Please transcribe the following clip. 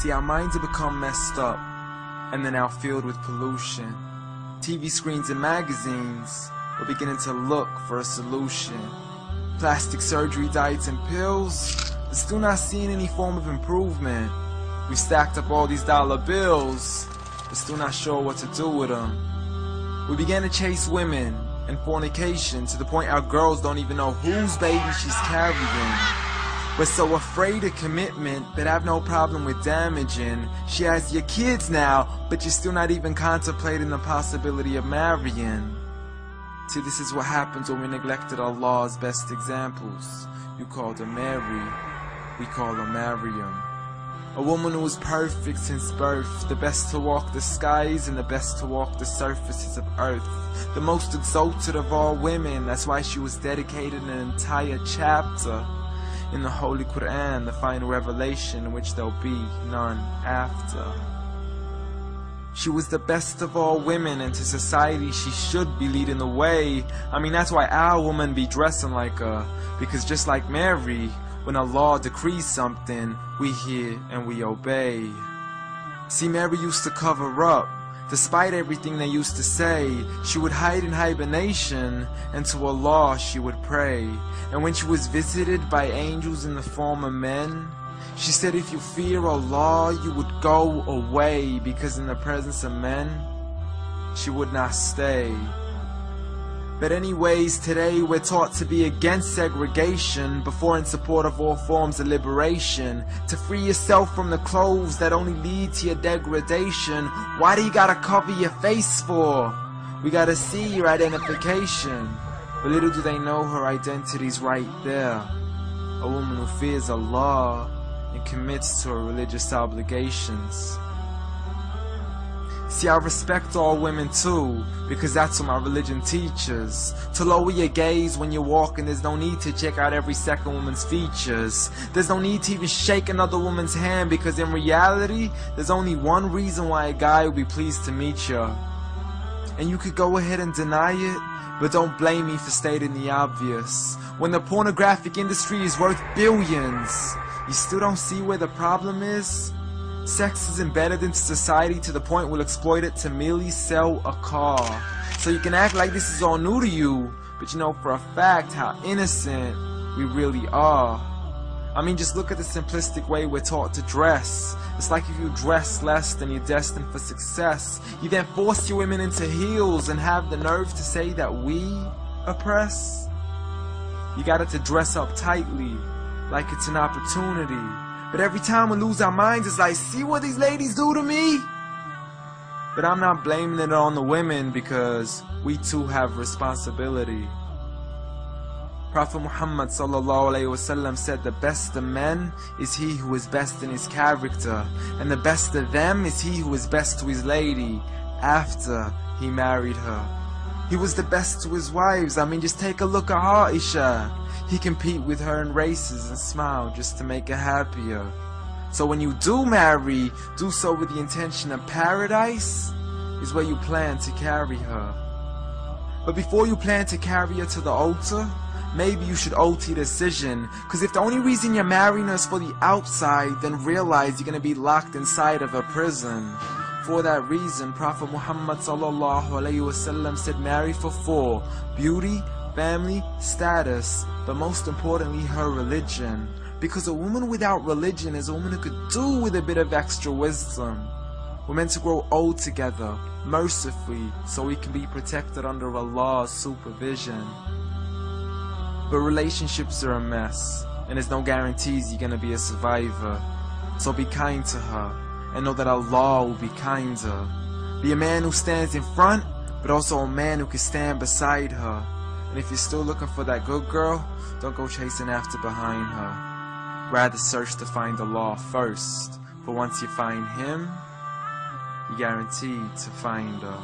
See, our minds have become messed up, and they're now filled with pollution. TV screens and magazines, we're beginning to look for a solution. Plastic surgery, diets and pills, but still not seeing any form of improvement. We stacked up all these dollar bills, but still not sure what to do with them. We began to chase women and fornication to the point our girls don't even know whose baby she's carrying. We're so afraid of commitment that have no problem with damaging. She has your kids now, but you're still not even contemplating the possibility of marrying. See, this is what happens when we neglected Allah's best examples. You called her Mary, we call her Maryam. A woman who was perfect since birth, the best to walk the skies and the best to walk the surfaces of earth. The most exalted of all women, that's why she was dedicated an entire chapter in the Holy Quran, the final revelation in which there'll be none after. She was the best of all women, and to society she should be leading the way. I mean, that's why our women be dressing like her, because just like Mary, when Allah decrees something, we hear and we obey. See, Mary used to cover up. Despite everything they used to say, she would hide in hibernation, and to Allah she would pray. And when she was visited by angels in the form of men, she said, if you fear Allah, you would go away, because in the presence of men, she would not stay. But anyways, today we're taught to be against segregation before in support of all forms of liberation. To free yourself from the clothes that only lead to your degradation. Why do you gotta cover your face for? We gotta see your identification. But little do they know her identity's right there. A woman who fears Allah and commits to her religious obligations. See, I respect all women too, because that's what my religion teaches. To lower your gaze when you're walking, there's no need to check out every second woman's features. There's no need to even shake another woman's hand, because in reality, there's only one reason why a guy would be pleased to meet you. And you could go ahead and deny it, but don't blame me for stating the obvious. When the pornographic industry is worth billions, you still don't see where the problem is? Sex is embedded into society to the point we'll exploit it to merely sell a car. So you can act like this is all new to you, but you know for a fact how innocent we really are. I mean, just look at the simplistic way we're taught to dress. It's like if you dress less, then you're destined for success. You then force your women into heels and have the nerve to say that we oppress. You got it to dress up tightly, like it's an opportunity. But every time we lose our minds, it's like, see what these ladies do to me? But I'm not blaming it on the women, because we too have responsibility. Prophet Muhammad ﷺ said, the best of men is he who is best in his character, and the best of them is he who is best to his lady after he married her. He was the best to his wives. I mean, just take a look at Aisha. He compete with her in races and smile just to make her happier. So when you do marry, do so with the intention of paradise is where you plan to carry her. But before you plan to carry her to the altar, maybe you should alter your decision. Because if the only reason you're marrying her is for the outside, then realize you're going to be locked inside of a prison. For that reason, Prophet Muhammad ﷺ said, marry for 4: beauty, family, status, but most importantly her religion. Because a woman without religion is a woman who could do with a bit of extra wisdom. We're meant to grow old together, mercifully, so we can be protected under Allah's supervision. But relationships are a mess, and there's no guarantees you're gonna be a survivor. So be kind to her, and know that Allah will be kinder. Be a man who stands in front, but also a man who can stand beside her. And if you're still looking for that good girl, don't go chasing after behind her. Rather search to find Allah first. For once you find Him, you're guaranteed to find her.